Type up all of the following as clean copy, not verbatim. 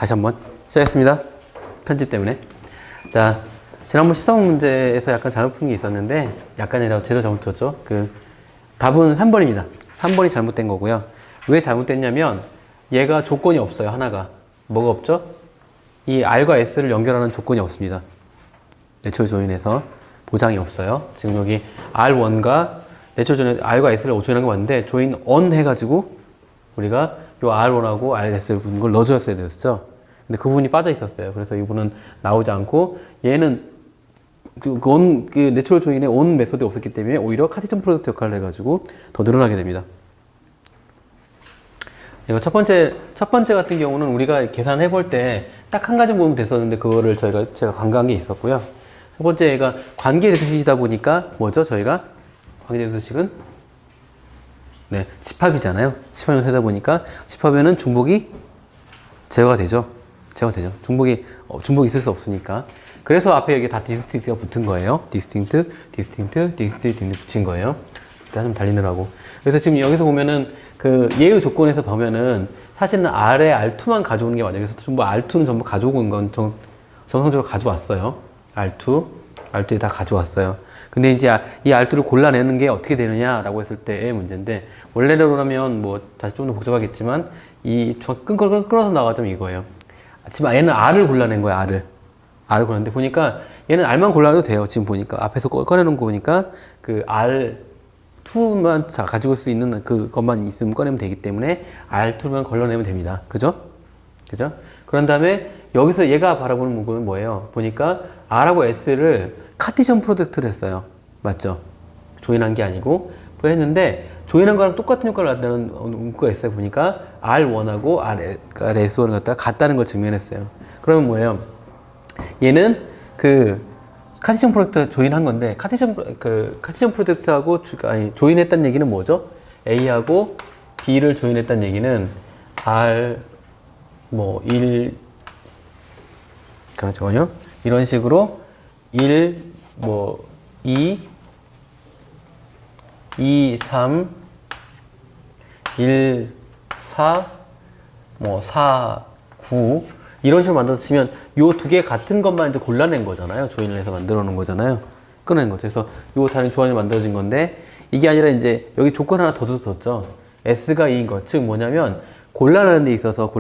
다시 한번 시작했습니다. 편집 때문에. 자, 지난번 13번 문제에서 약간 잘못 푼 게 있었는데, 약간이라고 제도 잘못 들었죠? 답은 3번입니다. 3번이 잘못된 거고요. 왜 잘못됐냐면, 얘가 조건이 없어요, 하나가. 뭐가 없죠? 이 R과 S를 연결하는 조건이 없습니다. 내추럴 조인에서 보장이 없어요. 지금 여기 R1과 내추럴 조인, R과 S를 조인한 거 맞는데, 조인 on 해가지고, 우리가 요 R1하고 RS를 붙는 걸 넣어줬어야 됐었죠? 근데 그 부분이 빠져 있었어요. 그래서 이 부분은 나오지 않고, 얘는 내추럴 조인에 on 메소드가 없었기 때문에 오히려 카티전 프로덕트 역할을 해가지고 더 늘어나게 됩니다. 이거 첫 번째 같은 경우는 우리가 계산해 볼 때 딱 한 가지 보면 됐었는데 그거를 제가 간과한 게 있었고요. 첫 번째 얘가 관계대수식이다 보니까 뭐죠? 저희가 관계대수식은 네, 집합이잖아요. 집합을 세다 보니까 집합에는 중복이 제어가 되죠. 중복이 있을 수 없으니까. 그래서 앞에 여기 다 디스팅트가 붙은 거예요. 디스팅트 붙인 거예요. 일단 좀 달리느라고. 그래서 지금 여기서 보면은 그 예의 조건에서 보면은 사실은 R에 R2만 가져오는 게 맞아요. 그래서 전부 R2는 전부 가져온 건 정상적으로 가져왔어요. R2에 다 가져왔어요. 근데 이제 이 R2를 골라내는 게 어떻게 되느냐라고 했을 때의 문제인데, 원래대로라면 뭐 다시 좀 더 복잡하겠지만 이 끊어서 나가자면 이거예요. 지금 얘는 R을 골라낸 거예요. R을 골랐는데 보니까 얘는 R만 골라내도 돼요. 지금 보니까 앞에서 꺼내놓은 거 보니까 그 R2만 가지고 올 수 있는 그것만 있으면 꺼내면 되기 때문에 R2만 걸러내면 됩니다. 그죠? 그런 다음에 여기서 얘가 바라보는 문구는 뭐예요? 보니까 R하고 S를 카티전 프로덕트를 했어요. 맞죠? 조인한 게 아니고 했는데 조인한 거랑 똑같은 효과를 나타내는 문구가 있어요. 보니까 R1하고 RS1을 갖다가 같다는 걸 증명했어요. 그러면 뭐예요? 얘는 카티전 프로덕트 조인한 건데, 카티전 프로덕트하고 조인했다는 얘기는 뭐죠? A하고 B를 조인했다는 얘기는 잠깐만요. 이런 식으로 2, 3, 1, 4, 4, 9 이런 식으로 만들어서 치면 요 두 개 같은 것만 이제 골라낸 거잖아요. 조인을 해서 만들어 놓은 거잖아요. 꺼낸 거죠. 그래서 요 다른 조인이 만들어진 건데, 이게 아니라 이제 여기 조건 하나 더 뒀죠. S가 2인 것. 즉 뭐냐면 골라내는 데 있어서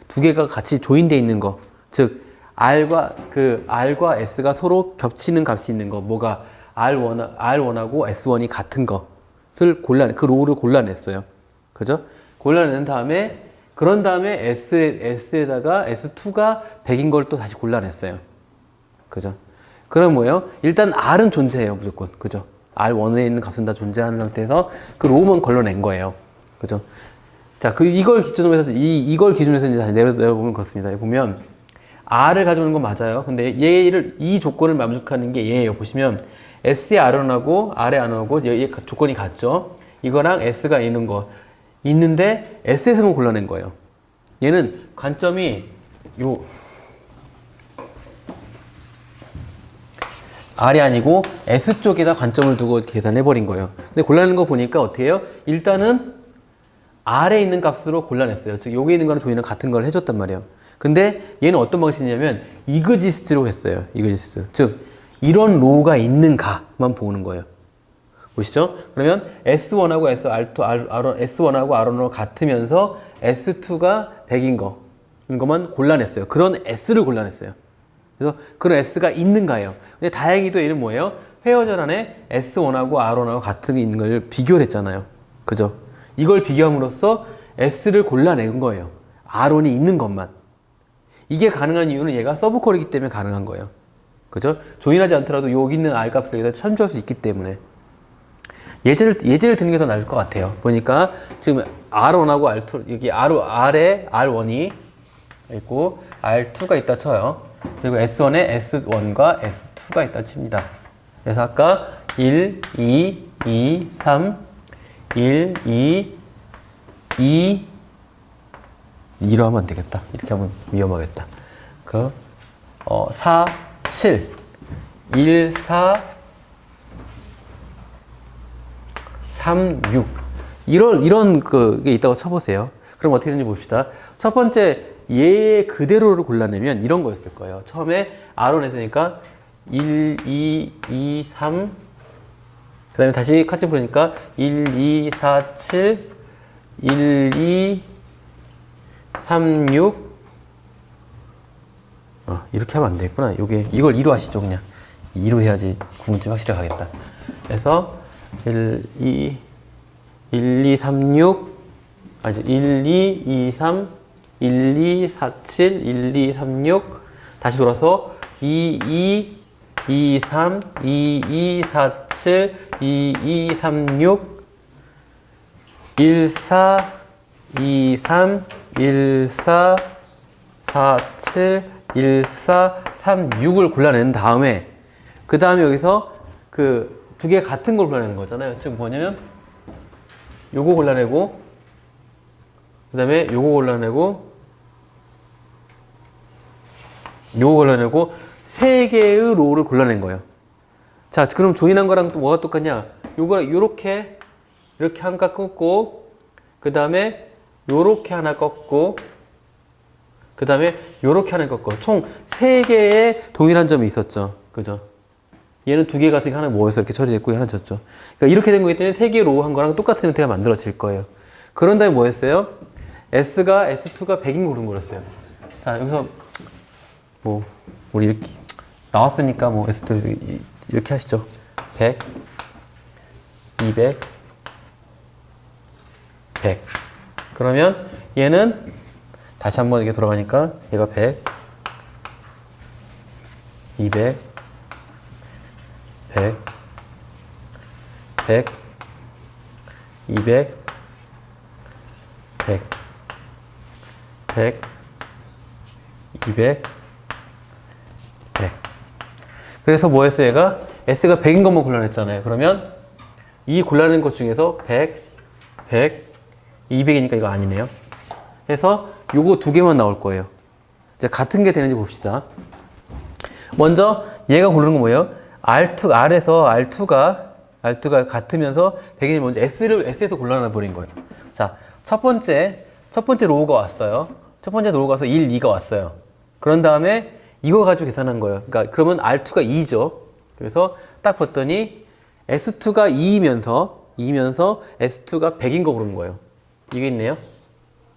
두 개가 같이 조인돼 있는 거. 즉 R과 S가 서로 겹치는 값이 있는 거. 뭐가 R1하고 S1이 같은 것을 그 로우를 골라냈어요. 그죠? 골라낸 다음에 그런 다음에 S에다가 S2가 100인 걸 또 다시 골라냈어요. 그죠? 그럼 뭐예요? 일단 R은 존재해요, 무조건. 그죠? R1에 있는 값은 다 존재하는 상태에서 그 로우만 걸러낸 거예요. 그죠? 자, 이걸 기준으로 해서 이제 다시 내려보면 그렇습니다. 보면 R을 가져오는 건 맞아요. 근데 이 조건을 만족하는 게 얘예요. 보시면 S의 R1하고 R의 R1하고 얘 조건이 같죠? 이거랑 S가 있는데 S에서만 골라낸 거예요. 얘는 관점이 R이 아니고 S 쪽에다 관점을 두고 계산해버린 거예요. 근데 골라낸 거 보니까 어떻게 해요? 일단은 R에 있는 값으로 골라냈어요. 즉 여기 있는 거랑 조이는 같은 걸 해줬단 말이에요. 근데 얘는 어떤 방식이냐면 이그지스트로 했어요. 이그지스트. 즉 이런 로우가 있는가만 보는 거예요. 보시죠? 그러면 S1하고 S1하고 R1하고 같으면서 S2가 100인 이것만 골라냈어요. 그런 S를 골라냈어요. 그래서 그런 S가 있는가예요. 근데 다행히도 얘는 뭐예요? 회어절 안에 S1하고 R1하고 같은 게 있는 걸 비교를 했잖아요. 그죠? 이걸 비교함으로써 S를 골라낸 거예요. R1이 있는 것만. 이게 가능한 이유는 얘가 서브콜이기 때문에 가능한 거예요. 그죠? 조인하지 않더라도 여기 있는 R 값을 여기다 참조할 수 있기 때문에. 예제를 드는 게 더 나을 것 같아요. 보니까 지금 R1하고 R2, 여기 R에 R1이 있고 R2가 있다 쳐요. 그리고 S1에 S1과 S2가 있다 칩니다. 그래서 아까 1, 2, 3, 1, 2, 2로 하면 안 되겠다. 이렇게 하면 위험하겠다. 4, 7, 1, 4, 3, 6 이런 그게 있다고 쳐보세요. 그럼 어떻게 되는지 봅시다. 첫 번째 얘 그대로를 골라내면 이런 거였을 거예요. 처음에 R로 냈으니까 1, 2, 2, 3. 그 다음에 다시 카치 부르니까 1, 2, 4, 7, 1, 2, 3, 6. 이렇게 하면 안 되겠구나. 이걸 2로 하시죠, 그냥. 2로 해야지 궁금증 확실히 가겠다. 그래서 1, 2, 3, 6. 아니, 1, 2, 2, 3, 1, 2, 4, 7, 1, 2, 3, 6. 다시 돌아서 2, 2, 2, 3, 2, 2, 4, 7, 2, 2, 3, 6. 1, 4, 2, 3, 1, 4, 4, 7, 1, 4, 3, 6을 골라낸 다음에 그 다음에 여기서 그 두 개 같은 걸 골라내는 거잖아요. 즉 뭐냐면 요거 골라내고 그 다음에 요거 골라내고 요거 골라내고 세 개의 로우를 골라낸 거예요. 자, 그럼 조인한 거랑 또 뭐가 똑같냐? 요거랑 요렇게 이렇게 한가 꺾고 그 다음에 요렇게 하나 꺾고 그 다음에 요렇게 하나 꺾고 총 3개의 동일한 점이 있었죠. 그죠? 얘는 2개 같은 게 하나 모여서 이렇게 처리됐고 하나 졌죠. 그러니까 이렇게 된 거기 때문에 3개 로우 한 거랑 똑같은 형태가 만들어질 거예요. 그런 다음에 뭐 했어요? S2가 100인 고른 거였어요. 자, 여기서 뭐 우리 이렇게 나왔으니까 뭐 S2 이렇게 하시죠. 100, 200, 100. 그러면 얘는 다시 한번 이렇게 돌아가니까 얘가 100, 200, 100, 100, 200, 100, 100, 200, 100. 그래서 뭐 했어요? 얘가 S가 100인 것만 골라냈잖아요. 그러면 이 골라낸 것 중에서 100, 100, 200이니까 이거 아니네요. 해서 요거 2개만 나올 거예요. 이제 같은 게 되는지 봅시다. 먼저 얘가 고르는 건 뭐예요? R에서 R2가 같으면서 100이 먼저 S에서 골라내 버린 거예요. 자, 첫 번째 로우가 왔어요. 첫 번째 로우가 와서 1, 2가 왔어요. 그런 다음에 이거 가지고 계산한 거예요. 그러니까 그러면 R2가 2죠. 그래서 딱 봤더니 S2가 2이면서 S2가 100인 거 고른 거예요. 이게 있네요.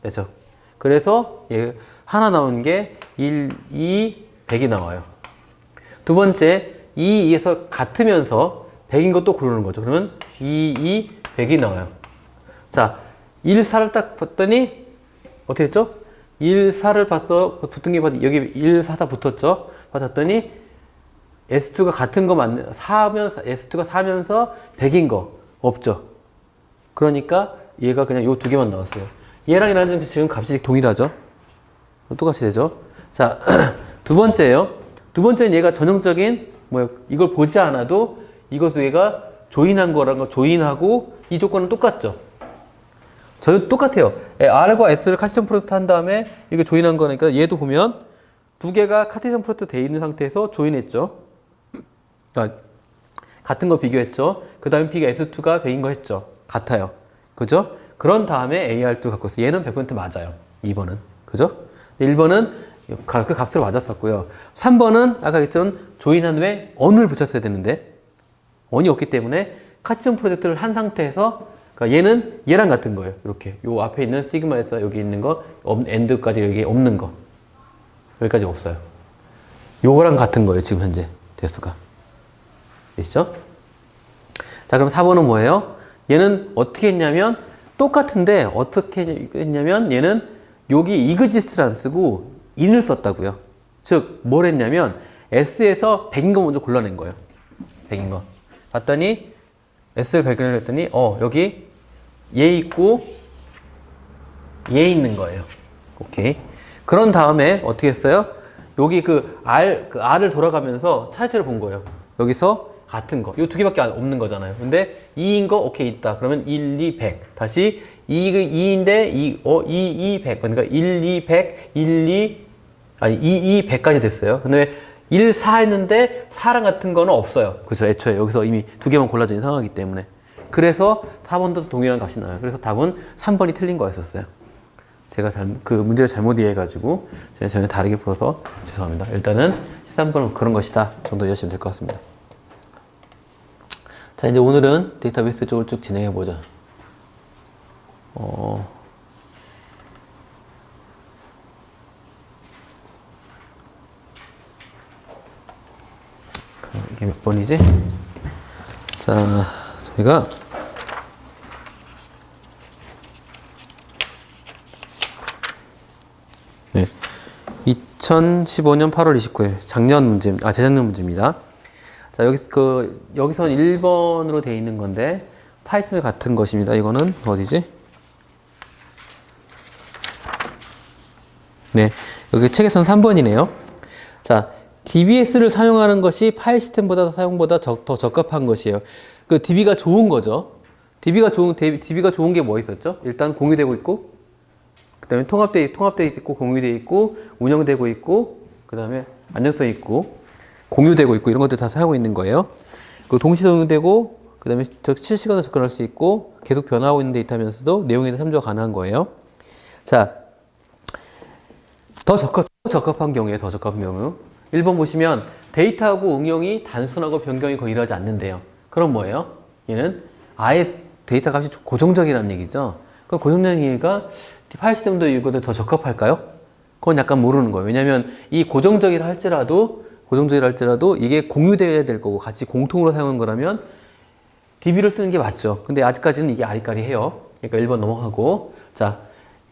그렇죠? 그래서 얘 하나 나온 게 1, 2, 100이 나와요. 두 번째 2, 2에서 같으면서 100인 것도 고르는 거죠. 그러면 2, 2, 100이 나와요. 자, 1, 4를 딱 봤더니 어떻게 했죠? 1, 4를 붙은 게 여기 1, 4, 4 붙었죠? 봤더니 S2가 같은 거 S2가 4면서 100인 거 없죠? 그러니까 얘가 그냥 요 2개만 나왔어요. 얘랑 얘랑 지금 값이 동일하죠? 똑같이 되죠? 자, 두 번째예요. 두 번째는 얘가 전형적인 이걸 보지 않아도 이거 두 개가 조인한 거랑 거 조인하고 이 조건은 똑같죠? 저희 똑같아요. R과 S를 카티션 프로덕트 한 다음에 이게 조인한 거니까 얘도 보면 두 개가 카티션 프로덕트 돼 있는 상태에서 조인했죠. 그러니까 같은 거 비교했죠. 그 다음에 P가 S2가 100인 거 했죠. 같아요. 그죠? 그런 다음에 AR2 갖고 있어요. 얘는 100% 맞아요. 2번은. 그죠? 1번은 그 값으로 맞았었고요. 3번은 아까 했던 조인한 후에 on을 붙였어야 되는데 on이 없기 때문에 카티션 프로덕트를 한 상태에서 그러니까 얘는 얘랑 같은 거예요. 이렇게 요 앞에 있는 시그마에서 여기 있는 거 엔드까지 여기 없는 거 여기까지 없어요. 요거랑 같은 거예요. 지금 현재 대수가 되시죠? 자, 그럼 4번은 뭐예요? 얘는 어떻게 했냐면 똑같은데 어떻게 했냐면 얘는 여기 이그지스트를 안 쓰고 in을 썼다고요. 즉 뭘 했냐면 S에서 100인 거 먼저 골라낸 거예요. 100인 거 봤더니 S를 발견했더니 여기 얘 있고 얘 있는 거예요. 오케이. 그런 다음에 어떻게 했어요? 여기 R을 돌아가면서 차례차례 본 거예요. 여기서 같은 거. 이 2개밖에 없는 거잖아요. 근데 2인 거 오케이 있다. 그러면 1, 2, 100. 다시 2인데 2, 2, 100. 그러니까 1, 2, 100, 2, 100까지 됐어요. 근데 1, 4 했는데 4랑 같은 거는 없어요. 그죠? 애초에 여기서 이미 2개만 골라져 있는 상황이기 때문에. 그래서 4번도 동일한 값이 나와요. 그래서 답은 3번이 틀린 거였었어요. 제가 그 문제를 잘못 이해해가지고 제가 전혀 다르게 풀어서 죄송합니다. 일단은 13번은 그런 것이다 정도 이해하시면 될 것 같습니다. 자, 이제 오늘은 데이터베이스 쪽을 쭉 진행해 보자. 이게 몇 번이지? 자, 저희가 네, 2015년 8월 29일 작년 문제, 재작년 문제입니다. 자, 여기선 1번으로 되어 있는 건데 파이썬이 같은 것입니다. 이거는 어디지? 네, 여기 책에선 3번이네요. 자, DBS를 사용하는 것이 파일 시스템보다 사용보다 더 적합한 것이에요. 그 DB가 좋은 거죠. DB가 좋은 게 뭐 있었죠? 일단 공유되고 있고, 그 다음에 통합되어 있고, 공유되어 있고, 운영되고 있고, 그 다음에 안정성 있고, 공유되고 있고, 이런 것들 다 사용하고 있는 거예요. 그리고 동시 적용되고, 그 다음에 실시간으로 접근할 수 있고, 계속 변화하고 있는 데이터면서도 내용에 대한 참조가 가능한 거예요. 자, 더 적합한 경우에 더 적합한 경우. 1번 보시면 데이터하고 응용이 단순하고 변경이 거의 일어나지 않는데요. 그럼 뭐예요? 얘는 아예 데이터 값이 고정적이라는 얘기죠. 그 고정적인 얘기가 파일 시스템도 이거보다 더 적합할까요? 그건 약간 모르는 거예요. 왜냐하면 이 고정적이라 할지라도 이게 공유되어야 될 거고 같이 공통으로 사용하는 거라면 DB를 쓰는 게 맞죠. 근데 아직까지는 이게 아리까리해요. 그러니까 1번 넘어가고, 자,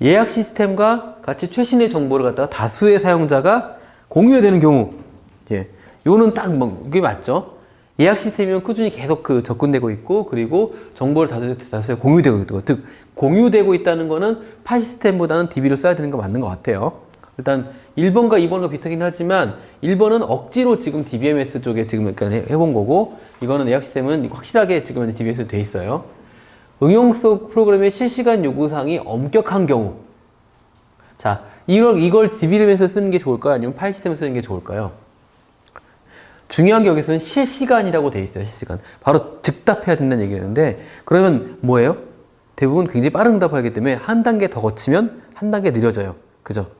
예약 시스템과 같이 최신의 정보를 갖다가 다수의 사용자가 공유해야 되는 경우, 예, 요는 딱 이게 맞죠. 예약 시스템이면 꾸준히 계속 접근되고 있고, 그리고 정보를 다수에 공유되고 있고, 즉 공유되고 있다는 거는 파일 시스템보다는 DB를 써야 되는 거 맞는 것 같아요. 일단 1번과 2번과 비슷하긴 하지만 1번은 억지로 지금 DBMS 쪽에 지금 해본 거고, 이거는 예약 시스템은 확실하게 지금 DBMS로 돼 있어요. 응용 속 프로그램의 실시간 요구사항이 엄격한 경우, 자, 이걸 DBMS에서 쓰는 게 좋을까요? 아니면 파일 시스템에서 쓰는 게 좋을까요? 중요한 게 여기서는 실시간이라고 돼 있어요. 실시간. 바로 즉답해야 된다는 얘기였는데, 그러면 뭐예요? 대부분 굉장히 빠른 응답을 하기 때문에 한 단계 더 거치면 한 단계 느려져요. 그죠?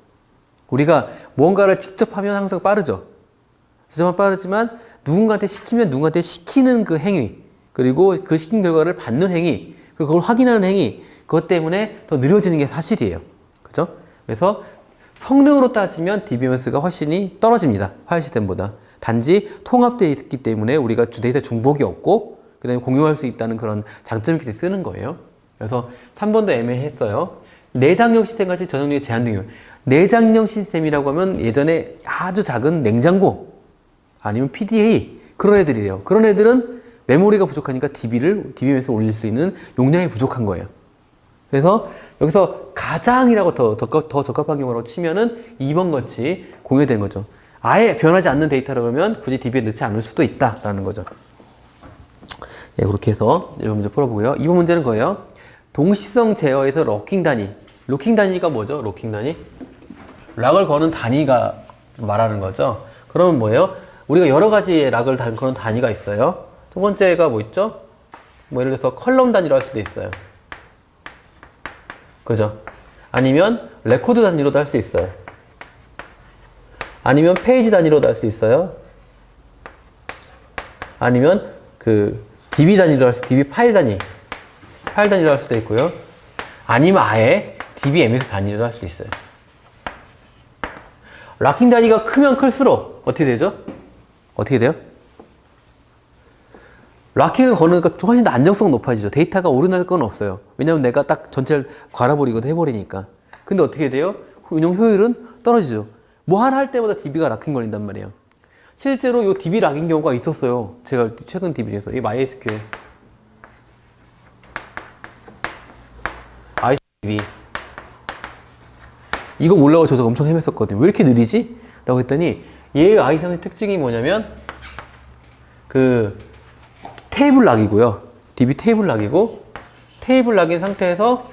우리가 무언가를 직접 하면 항상 빠르죠. 직접 빠르지만 누군가한테 시키면 누군가한테 시키는 그 행위, 그리고 그 시킨 결과를 받는 행위, 그리고 그걸 확인하는 행위, 그것 때문에 더 느려지는 게 사실이에요. 그죠? 그래서 성능으로 따지면 DBMS가 훨씬 떨어집니다. 파일 시스템보다. 단지 통합되어 있기 때문에 우리가 데이터 중복이 없고, 그 다음에 공유할 수 있다는 그런 장점이 있기 때문에 쓰는 거예요. 그래서 3번도 애매했어요. 내장형 시스템 같이 저장력이 제한된 경우. 내장형 시스템이라고 하면 예전에 아주 작은 냉장고, 아니면 PDA, 그런 애들이래요. 그런 애들은 메모리가 부족하니까 DBMS에 올릴 수 있는 용량이 부족한 거예요. 그래서 여기서 가장이라고 더 적합한 경우라고 치면은 2번 같이 공유되는 거죠. 아예 변하지 않는 데이터라고 하면 굳이 DB에 넣지 않을 수도 있다라는 거죠. 예, 그렇게 해서 1번 문제 풀어보고요. 2번 문제는 거예요. 동시성 제어에서 로킹 단위. 로킹 단위가 뭐죠? 로킹 단위? 락을 거는 단위가 말하는 거죠. 그러면 뭐예요? 우리가 여러 가지의 락을 거는 단위가 있어요. 첫 번째가 뭐 있죠? 뭐 예를 들어서 컬럼 단위로 할 수도 있어요. 그죠? 아니면 레코드 단위로도 할 수 있어요. 아니면 페이지 단위로도 할 수 있어요. 아니면 DB 단위로 DB 파일 단위로 할 수도 있고요. 아니면 아예 DBMS 단위로 할 수도 있어요. 락킹 단위가 크면 클수록 어떻게 되죠? 어떻게 돼요? 락킹을 거니까 훨씬 더 안정성 높아지죠. 데이터가 오류날 건 없어요. 왜냐면 내가 딱 전체를 갈아버리고도 해버리니까. 근데 어떻게 돼요? 운영 효율은 떨어지죠. 뭐 하나 할 때마다 DB가 락킹 걸린단 말이에요. 실제로 이 DB 락인 경우가 있었어요. 제가 최근 DB에서. 이 MySQL. IDB. 이거 몰라고 저 엄청 헤맸었거든요. 왜 이렇게 느리지? 라고 했더니 얘의 아이템의 특징이 뭐냐면 테이블 락이고요. DB 테이블 락이고, 테이블 락인 상태에서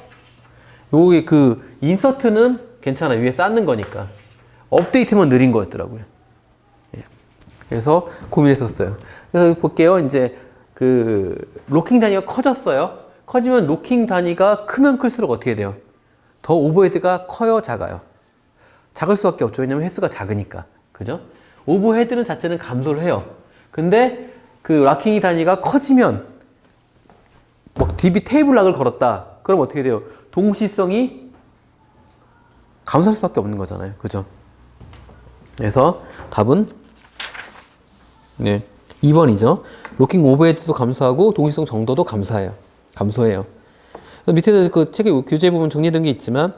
요게 인서트는 괜찮아요. 위에 쌓는 거니까. 업데이트만 느린 거였더라고요. 예. 그래서 고민했었어요. 그래서 볼게요. 이제 로킹 단위가 커졌어요. 커지면 로킹 단위가 크면 클수록 어떻게 돼요? 더 오버헤드가 커요, 작아요? 작을 수밖에 없죠. 왜냐면 횟수가 작으니까. 그죠? 오버헤드는 자체는 감소를 해요. 근데 그 락킹이 단위가 커지면 뭐 DB 테이블 락을 걸었다. 그럼 어떻게 돼요? 동시성이 감소할 수밖에 없는 거잖아요. 그죠? 그래서 답은 네, 2번이죠. 로킹 오버헤드도 감소하고 동시성 정도도 감소해요. 밑에도 그 책의 교재 부분 정리된 게 있지만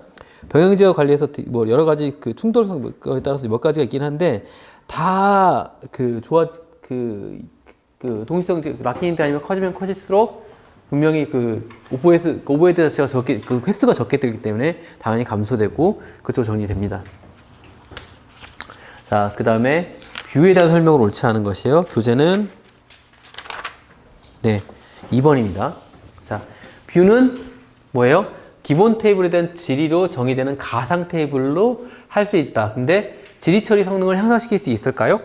병행지역 관리에서 뭐 여러 가지 그 충돌성에 따라서 몇 가지가 있긴 한데 다 그 그 동시성 락킹 아니면 커지면 커질수록 분명히 그 오버헤드 자체가 적게 그 횟수가 적게 되기 때문에 당연히 감소되고 그쪽 정리됩니다. 자, 그 다음에 뷰에 대한 설명을 옳지 않은 것이에요. 교재는 네 2번입니다. 자, 뷰는 뭐예요? 기본 테이블에 대한 지리로 정의되는 가상 테이블로 할 수 있다. 근데 지리 처리 성능을 향상시킬 수 있을까요?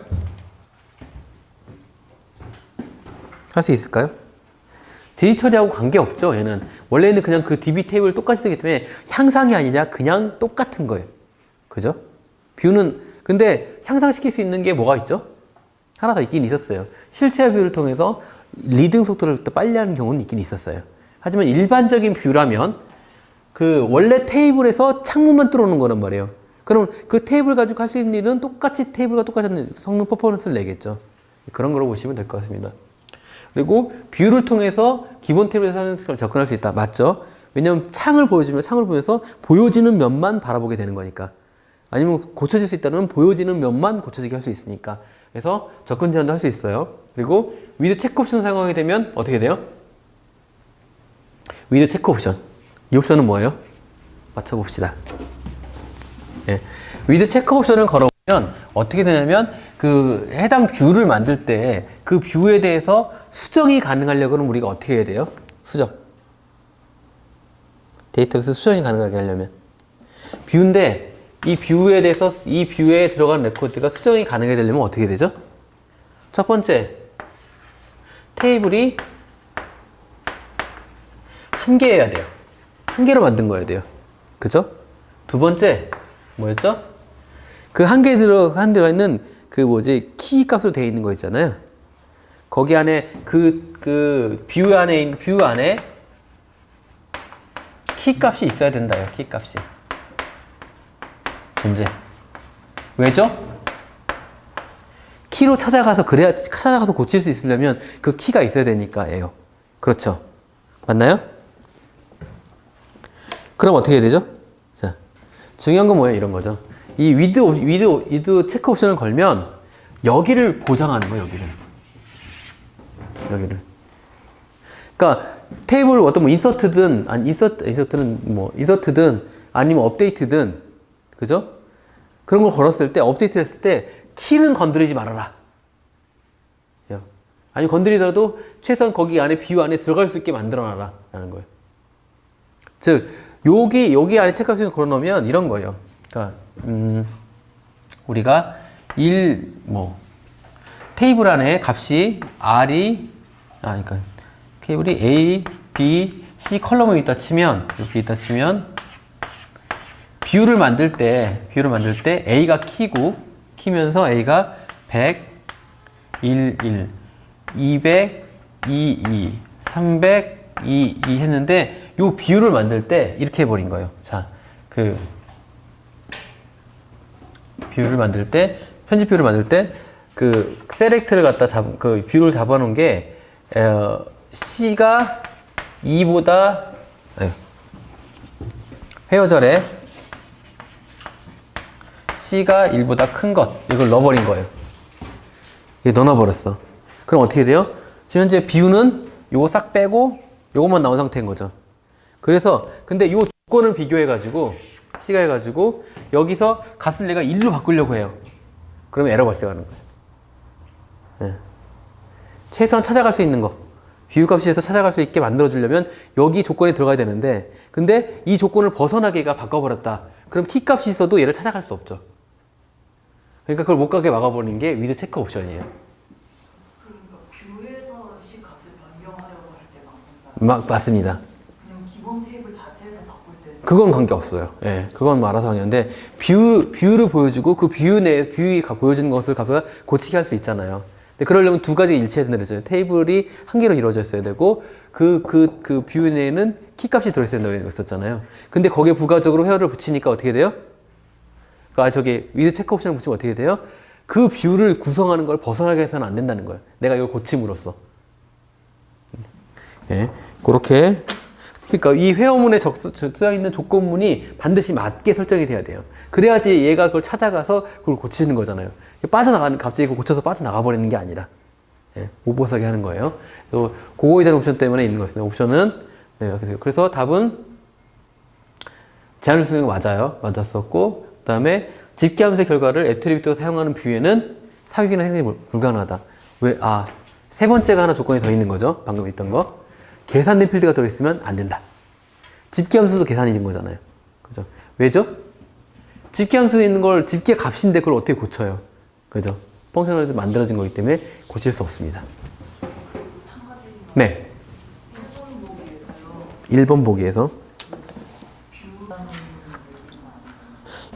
할 수 있을까요? 지리 처리하고 관계없죠. 얘는 원래는 그냥 그 DB 테이블 똑같이 쓰기 때문에 향상이 아니라 그냥 똑같은 거예요. 그죠? 뷰는 근데 향상시킬 수 있는 게 뭐가 있죠? 하나 더 있긴 있었어요. 실체화 뷰를 통해서 리딩 속도를 또 빨리 하는 경우는 있긴 있었어요. 하지만 일반적인 뷰라면 그 원래 테이블에서 창문만 뚫어놓는 거란 말이에요. 그럼 그 테이블 가지고 할 수 있는 일은 똑같이 테이블과 똑같은 성능 퍼포먼스를 내겠죠. 그런 거로 보시면 될 것 같습니다. 그리고 뷰를 통해서 기본 테이블에서 접근할 수 있다. 맞죠? 왜냐하면 창을 보면서 보여지는 면만 바라보게 되는 거니까. 아니면 고쳐질 수 있다면 보여지는 면만 고쳐지게 할 수 있으니까. 그래서 접근 제한도 할 수 있어요. 그리고 위드 체크 옵션을 사용하게 되면 어떻게 돼요? 위드 체크 옵션. 이 옵션은 뭐예요? 맞춰봅시다. 예. 위드 체크 옵션을 걸어보면 어떻게 되냐면 그 해당 뷰를 만들 때 그 뷰에 대해서 수정이 가능하려면 우리가 어떻게 해야 돼요? 수정. 데이터베이스 수정이 가능하게 하려면. 뷰인데 이 뷰에 대해서 이 뷰에 들어가는 레코드가 수정이 가능하게 되려면 어떻게 되죠? 첫 번째, 테이블이 한 개여야 돼요. 한 개로 만든 거여야 돼요. 그죠? 두 번째, 뭐였죠? 그 한 개 들어있는 그 키 값으로 되어 있는 거 있잖아요. 거기 안에 뷰 안에 키 값이 있어야 된다요. 키 값이. 문제. 왜죠? 키로 찾아가서 고칠 수 있으려면 그 키가 있어야 되니까예요. 그렇죠? 맞나요? 그럼 어떻게 해야 되죠? 자, 중요한 건 뭐예요? 이런 거죠. 이 위드 체크 옵션을 걸면 여기를 보장하는 거예요. 여기를. 그러니까 테이블 어떤 인서트든 아니면 업데이트든 그죠? 그런 걸 걸었을 때 업데이트 했을 때 키는 건드리지 말아라. 아니 건드리더라도 최소한 거기 안에 뷰 안에 들어갈 수 있게 만들어놔라 라는 거예요. 즉 여기 안에 체크 옵션을 걸어놓으면 이런 거예요. 그러니까 우리가 테이블 안에 값이 그러니까 테이블이 A, B, C 컬럼이 있다 치면 뷰를 만들 때 A가 키면서 A가 100, 1, 200, 2, 300, 2 했는데 요 뷰를 만들 때 이렇게 해버린 거예요. 자, 편집 뷰를 만들 때 셀렉트를 갖다 뷰를 잡아놓은 게 C가 2보다 회어절에 C가 1보다 큰 것 이걸 넣어버린 거예요. 이거 넣어버렸어. 그럼 어떻게 돼요? 지금 현재 뷰는 요거 싹 빼고 요것만 나온 상태인 거죠. 그래서 근데 요 조건을 비교해가지고 C가 해가지고 여기서 값을 내가 1로 바꾸려고 해요. 그러면 에러 발생하는 거예요. 네. 최소한 찾아갈 수 있는 거 뷰 값에서 찾아갈 수 있게 만들어주려면 여기 조건에 들어가야 되는데 근데 이 조건을 벗어나게 얘가 바꿔버렸다. 그럼 키 값이 있어도 얘를 찾아갈 수 없죠. 그러니까 그걸 못 가게 막아버리는 게 위드 체크 옵션이에요. 그러니까 뷰에서 C 값을 변경하려고 할 때 바꾼다. 맞습니다. 그냥 기본 테이블 자체에서 바꿀 때. 그건 관계없어요. 예, 그건 알아서 하는데 비율을 보여주고 그 비율이 보여주는 것을 값을 고치게 할 수 있잖아요. 근데 그러려면 두 가지가 일치해야 된다 그랬어요. 테이블이 한 개로 이루어져 있어야 되고 그 비율 내에는 키값이 들어있어야 된다고 했었잖아요. 근데 거기에 부가적으로 회열을 붙이니까 어떻게 돼요? 그러니까 저기 위드 체크 옵션을 붙이면 어떻게 돼요? 그 비율을 구성하는 걸 벗어나게 해서는 안 된다는 거예요. 내가 이걸 고침으로써. 예, 그렇게. 그러니까 이 회어문에 쓰여 있는 조건문이 반드시 맞게 설정이 돼야 돼요. 그래야지 얘가 그걸 찾아가서 그걸 고치는 거잖아요. 갑자기 그걸 고쳐서 빠져나가 버리는 게 아니라. 예, 못 벗어나게 하는 거예요. 그거에 대한 옵션 때문에 있는 거였어요. 옵션은. 네, 그래서 답은 제한을 쓰는 거 맞아요. 맞았었고, 그 다음에 집계함수의 결과를 애트리뷰트가 사용하는 뷰에는 삽입이나 생성이 불가능하다. 왜? 세 번째가 하나 조건이 더 있는 거죠. 방금 있던 거. 계산된 필드가 들어있으면 안 된다. 집계함수도 계산이 된 거잖아요. 그죠? 왜죠? 집계함수에 있는 걸 집계 값인데 그걸 어떻게 고쳐요? 그죠? 펑셔널에서 만들어진 거기 때문에 고칠 수 없습니다. 한 가지만. 네. 1번 보기에서요. 1번 보기에서. 뷰랑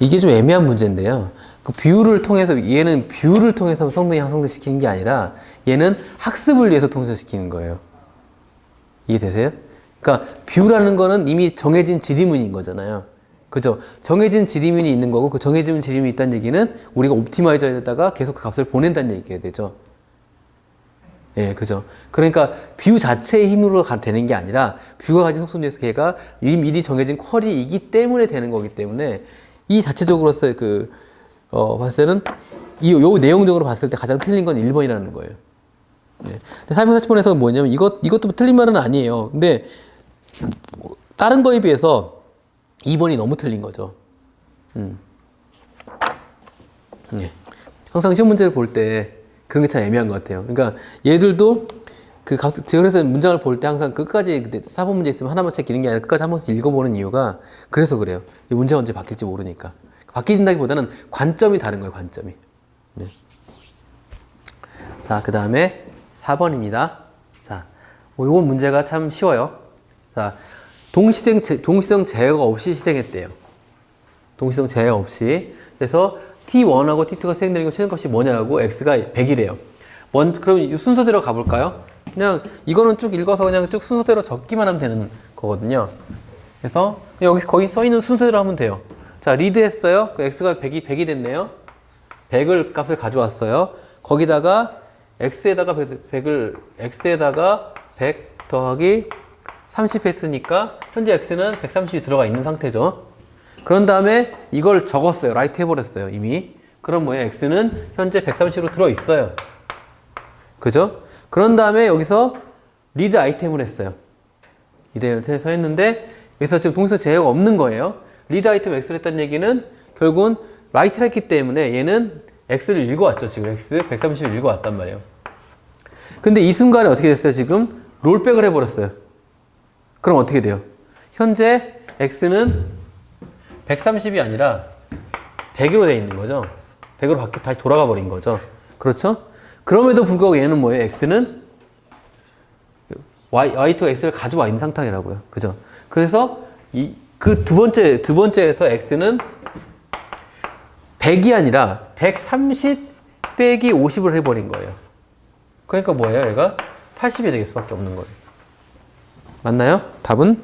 이게 좀 애매한 문제인데요. 그 비율을 통해서, 얘는 비율을 통해서 성능이 향상시키는 게 아니라 얘는 학습을 위해서 통솔시키는 거예요. 이해되세요? 그러니까 뷰라는 거는 이미 정해진 지리문인 거잖아요. 그죠? 정해진 지리문이 있는 거고 그 정해진 지리문이 있다는 얘기는 우리가 옵티마이저에다가 계속 그 값을 보낸다는 얘기가 되죠. 예, 그죠? 그러니까 뷰 자체의 힘으로 되는 게 아니라 뷰가 가진 속성 중에서 걔가 미리 정해진 쿼리이기 때문에 되는 거기 때문에 이 자체적으로서의 봤을 때는 요 내용적으로 봤을 때 가장 틀린 건 1번이라는 거예요. 네. 347번에서 뭐냐면 이것도 틀린 말은 아니에요. 근데 다른 거에 비해서 2번이 너무 틀린 거죠. 네. 항상 시험 문제를 볼 때 그런 게 참 애매한 것 같아요. 그러니까 얘들도 그래서 문장을 볼 때 항상 끝까지 4번 문제 있으면 하나만 챙기는 게 아니라 끝까지 한 번씩 읽어보는 이유가 그래서 그래요. 이 문제가 언제 바뀔지 모르니까. 바뀐다기보다는 관점이 다른 거예요, 관점이. 네. 자, 그 다음에 4번입니다. 자, 요건 문제가 참 쉬워요. 자, 동시성 제어가 없이 실행했대요. 동시성 제어 없이. 그래서 T1하고 T2가 실행되는 거 최전값이 뭐냐고 x가 100이래요. 그럼 순서대로 가볼까요? 그냥 이거는 쭉 읽어서 그냥 쭉 순서대로 적기만 하면 되는 거거든요. 그래서 거기 써있는 순서대로 하면 돼요. 자, 리드 했어요. 그 x가 100이 됐네요. 100을 값을 가져왔어요. 거기다가 x에다가 100 더하기 30 했으니까 현재 x는 130이 들어가 있는 상태죠. 그런 다음에 이걸 적었어요. 라이트 해버렸어요. 이미. 그럼 뭐예요? x는 현재 130으로 들어있어요. 그죠? 그런 다음에 여기서 리드 아이템을 했어요. 이대로 했는데 여기서 지금 동시에 제어가 없는 거예요. 리드 아이템 x를 했다는 얘기는 결국은 라이트를 했기 때문에 얘는 x를 읽어왔죠. 지금 x 130을 읽어왔단 말이에요. 근데 이 순간에 어떻게 됐어요? 지금 롤백을 해버렸어요. 그럼 어떻게 돼요? 현재 x는 130이 아니라 100으로 되어 있는 거죠. 100으로 다시 돌아가 버린 거죠. 그렇죠? 그럼에도 불구하고 얘는 뭐예요? x는 y2가 x를 가져와 있는 상태라고요. 그죠? 그래서 그 두 번째에서 x는 100이 아니라 130 빼기 50을 해버린 거예요. 그러니까 뭐예요? 얘가 80이 될 수밖에 없는 거예요. 맞나요? 답은?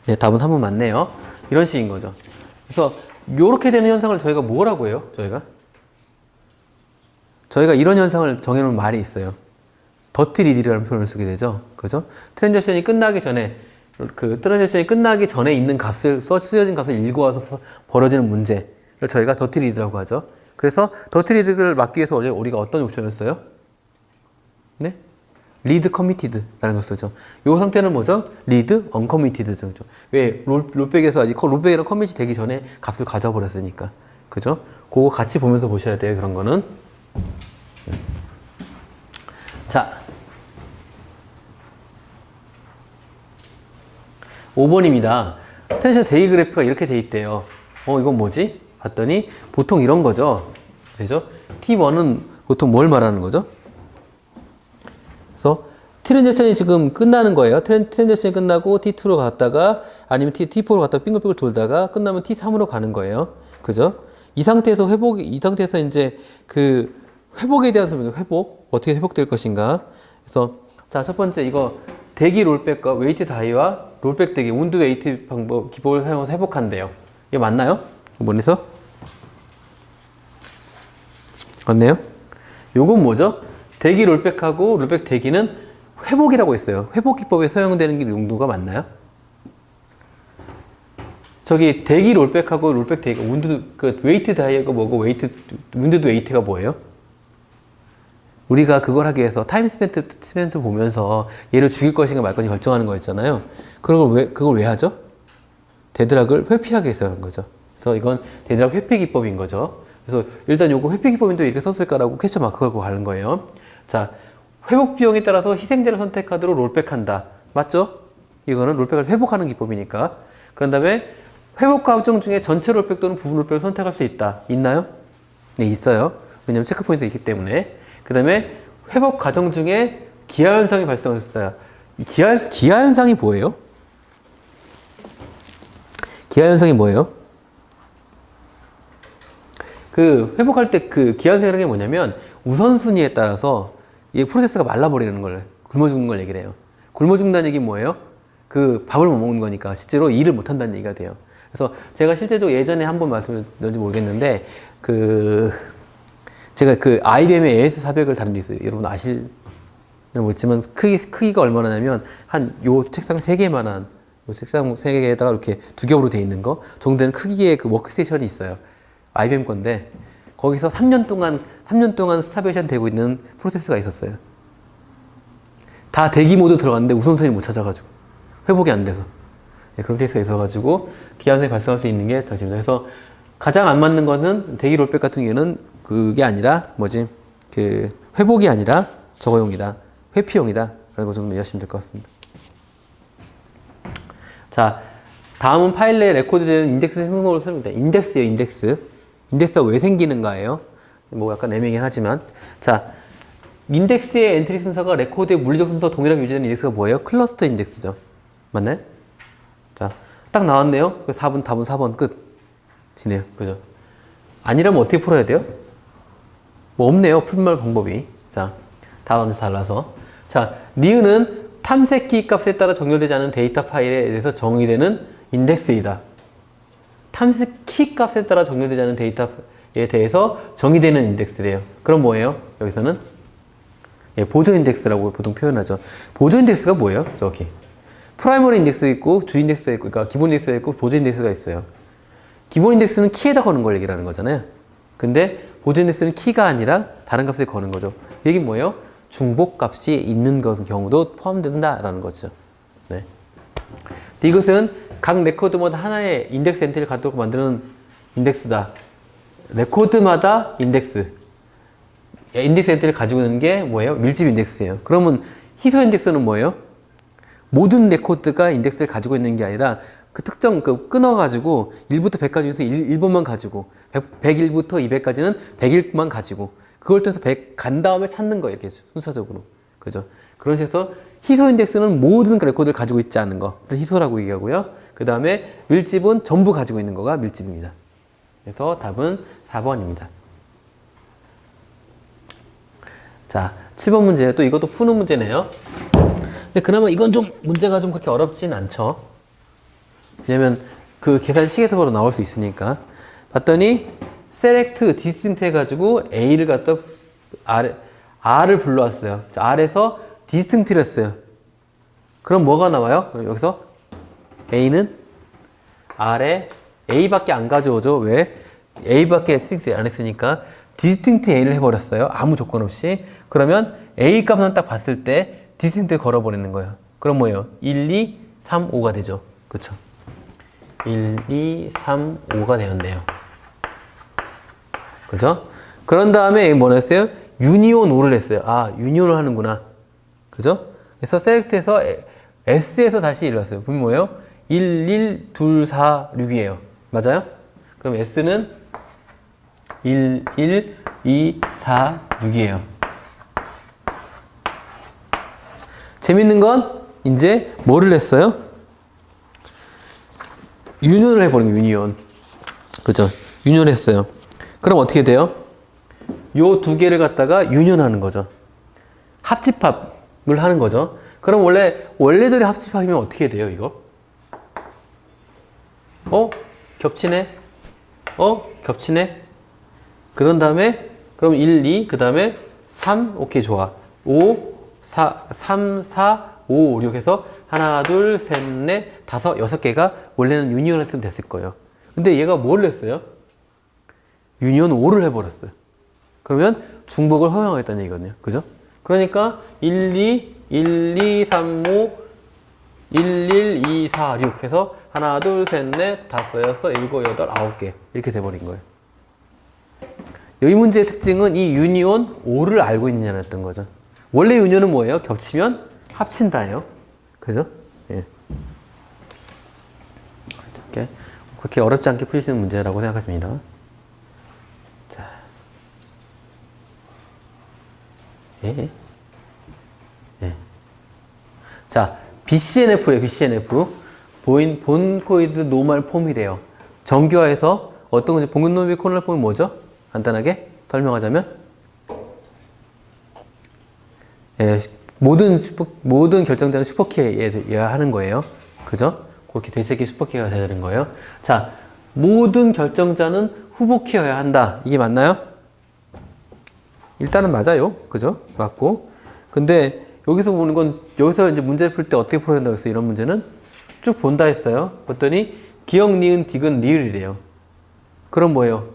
네, 답은 3번 맞네요. 이런 식인 거죠. 그래서 이렇게 되는 현상을 저희가 뭐라고 해요? 저희가 이런 현상을 정해놓은 말이 있어요. 더티 리드라는 표현을 쓰게 되죠. 그죠? 트랜지션이 끝나기 전에 있는 값을, 쓰여진 값을 읽어와서 벌어지는 문제를 저희가 더티 리드라고 하죠. 그래서 더티 리드를 막기 위해서 우리가 어떤 옵션을 써요? 네? 리드 커미티드라는 걸 쓰죠. 이 상태는 뭐죠? 리드 언커미티드죠. 왜? 롤백에서 아직 롤백이랑 커밋이 되기 전에 값을 가져버렸으니까. 그죠? 그거 같이 보면서 보셔야 돼요. 그런 거는. 자. 5번입니다. 텐션 데이 그래프가 이렇게 돼 있대요. 이건 뭐지? 봤더니 보통 이런 거죠. 그죠? T1은 보통 뭘 말하는 거죠? 그래서 트랜잭션이 지금 끝나는 거예요. 트랜잭션이 끝나고 T2로 갔다가 아니면 T4로 갔다가 빙글빙글 돌다가 끝나면 T3으로 가는 거예요. 그죠? 이 상태에서 이제 그 회복에 대한 설명, 회복. 어떻게 회복될 것인가. 그래서 자, 첫 번째 이거 대기 롤백과 웨이트 다이와 롤백 대기, 운드 웨이트 방법 기법을 사용해서 회복한대요. 이거 맞나요? 이번에서? 맞네요? 요건 뭐죠? 대기 롤백하고 롤백 대기는 회복이라고 했어요. 회복 기법에 사용되는 게 용도가 맞나요? 저기 대기 롤백하고 롤백 대기가 그 웨이트 다이어가 뭐고 운드 웨이트가 뭐예요? 우리가 그걸 하기 위해서 타임 스펜트 보면서 얘를 죽일 것인가 말 것인가 결정하는 거였잖아요. 그걸 왜 하죠? 데드락을 회피하기 위해서 하는 거죠. 그래서 이건 데드락 회피 기법인 거죠. 그래서 일단 요거 회피 기법인데 왜 이렇게 썼을까라고 퀘스천 마크 걸고 가는 거예요. 자, 회복 비용에 따라서 희생자를 선택하도록 롤백한다. 맞죠? 이거는 롤백을 회복하는 기법이니까. 그런 다음에 회복 과정 중에 전체 롤백 또는 부분 롤백을 선택할 수 있다. 있나요? 네, 있어요. 왜냐면 체크 포인트가 있기 때문에. 그 다음에 회복 과정 중에 기하 현상이 발생했어요. 기하 현상이 뭐예요? 기하 현상이 뭐예요? 그 회복할 때 그 기하 현상이라는 게 뭐냐면 우선순위에 따라서 이 프로세스가 말라버리는 걸, 굶어 죽는 걸 얘기를 해요. 굶어 죽는다는 얘기 뭐예요? 그 밥을 못 먹는 거니까 실제로 일을 못 한다는 얘기가 돼요. 그래서 제가 실제로 예전에 한번 말씀드렸는지 모르겠는데 제가 그 IBM의 AS400을 다룬 게 있어요. 여러분 아실지 모르지만 크기가 얼마나 냐면 한 요 책상 3개만한 요 책상 3개에다가 이렇게 두 겹으로 돼 있는 거 정도 되는 크기의 그 워크스테이션이 있어요. IBM 건데 거기서 3년 동안 스타베이션 되고 있는 프로세스가 있었어요. 다 대기 모드 들어갔는데 우선순위 못 찾아가지고 회복이 안 돼서 그런 케이스가 있어가지고 기한선이 발생할 수 있는 게 다집니다. 그래서 가장 안 맞는 거는 대기 롤백 같은 경우는 그게 아니라 그 회복이 아니라 저거용이다. 회피용이다. 라는 거 좀 이해하시면 될 것 같습니다. 자, 다음은 파일 내에 레코드되는 인덱스 생성법을 설명합니다. 인덱스예요, 인덱스. 인덱스가 왜 생기는가예요. 뭐 약간 애매하긴 하지만. 자, 인덱스의 엔트리 순서가 레코드의 물리적 순서와 동일하게 유지되는 인덱스가 뭐예요? 클러스터 인덱스죠. 맞나요? 자, 딱 나왔네요. 4번, 답은 4번 끝. 지네요. 그죠? 아니라면 어떻게 풀어야 돼요? 뭐 없네요. 풀말 방법이. 자, 다 완전 달라서. 자, 니은은 탐색키 값에 따라 정렬되지 않은 데이터 파일에 대해서 정의되는 인덱스이다. 탐색키 값에 따라 정렬되지 않은 데이터에 대해서 정의되는 인덱스래요. 그럼 뭐예요? 여기서는 보조 인덱스라고 보통 표현하죠. 보조 인덱스가 뭐예요? 저기 프라이머리 인덱스 있고 주 인덱스가 있고, 그러니까 기본 인덱스가 있고 보조 인덱스가 있어요. 기본 인덱스는 키에다 거는 걸 얘기하는 거잖아요. 근데 보조 인덱스는 키가 아니라 다른 값에 거는 거죠. 이게 뭐예요? 중복 값이 있는 경우도 포함된다라는 거죠. 네. 이것은 각 레코드마다 하나의 인덱스 엔트리를 갖도록 만드는 인덱스다. 레코드마다 인덱스 엔트리를 가지고 있는 게 뭐예요? 밀집 인덱스예요. 그러면 희소 인덱스는 뭐예요? 모든 레코드가 인덱스를 가지고 있는 게 아니라 그 특정 끊어가지고 1부터 100까지 중에서 1번만 가지고 101부터 200까지는 101만 가지고 그걸 통해서 100 간 다음에 찾는 거예요. 이렇게 순서적으로. 그죠? 그런 식으로 희소 인덱스는 모든 레코드를 가지고 있지 않은 거. 희소라고 얘기하고요. 그 다음에 밀집은 전부 가지고 있는 거가 밀집입니다. 그래서 답은 4번입니다. 자, 7번 문제예요. 또 이것도 푸는 문제네요. 근데 그나마 이건 좀 문제가 좀 그렇게 어렵진 않죠. 왜냐면 그 계산 식에서 바로 나올 수 있으니까. 봤더니 select, distinct 해가지고 A를 갖다 R을 불러왔어요. 자, R에서 distinct를 했어요. 그럼 뭐가 나와요? 그럼 여기서 A는 R에 A밖에 안 가져오죠. 왜? A밖에 distinct 안 했으니까 distinct A를 해버렸어요. 아무 조건 없이. 그러면 A 값만 딱 봤을 때 distinct 걸어버리는 거예요. 그럼 뭐예요? 1, 2, 3, 5가 되죠. 그쵸? 1, 2, 3, 5가 되었네요. 그죠? 그런 다음에 뭐 했어요? 유니온 5를 했어요. 아, 유니온을 하는구나. 그죠? 그래서 select에서 S에서 다시 일어났어요. 보면 뭐예요? 1, 1, 2, 4, 6이에요. 맞아요? 그럼 S는 1, 1, 2, 4, 6이에요. 재밌는 건 이제 뭐를 했어요? 유년을 해버린 거예요. 유니온. 그죠? 유년했어요. 그럼 어떻게 돼요? 요 두 개를 갖다가 유년하는 거죠. 합집합을 하는 거죠. 그럼 원래들의 합집합이면 어떻게 돼요, 이거? 겹치네? 겹치네? 그런 다음에, 그럼 1, 2, 그 다음에 3, 오케이, 좋아. 5, 4, 3, 4, 5, 5, 6 해서 하나, 둘, 셋, 넷, 다섯, 6개가 원래는 유니온 했으면 됐을 거예요. 근데 얘가 뭘 했어요? 유니온 5를 해버렸어요. 그러면 중복을 허용하겠다는 얘기거든요. 그죠? 그러니까 1, 2, 3, 5, 1, 2, 4, 6 해서 하나, 둘, 셋, 넷, 다섯, 여섯, 일곱, 여덟, 9개 이렇게 돼버린 거예요. 이 문제의 특징은 이 유니온 5를 알고 있느냐는 했던 거죠. 원래 유니온은 뭐예요? 겹치면 합친다예요. 그죠? 예. 그렇게 어렵지 않게 푸시는 문제라고 생각하십니다. 자, 예. 예. 자, BCNF래요. BCNF. 본코이드 노멀 폼이래요. 정교화해서 어떤 건지 본코이드 노멀 폼이 뭐죠? 간단하게 설명하자면, 예, 모든 결정자는 슈퍼키여야 하는 거예요. 그죠? 그렇게 대세기 슈퍼키가 되야 되는 거예요. 자, 모든 결정자는 후보키여야 한다. 이게 맞나요? 일단은 맞아요. 그죠? 맞고. 근데 여기서 보는 건, 여기서 이제 문제를 풀 때 어떻게 풀어야 된다고 했어요? 이런 문제는 쭉 본다 했어요. 봤더니 기역, 니은, 디귿, 리을이래요. 그럼 뭐예요?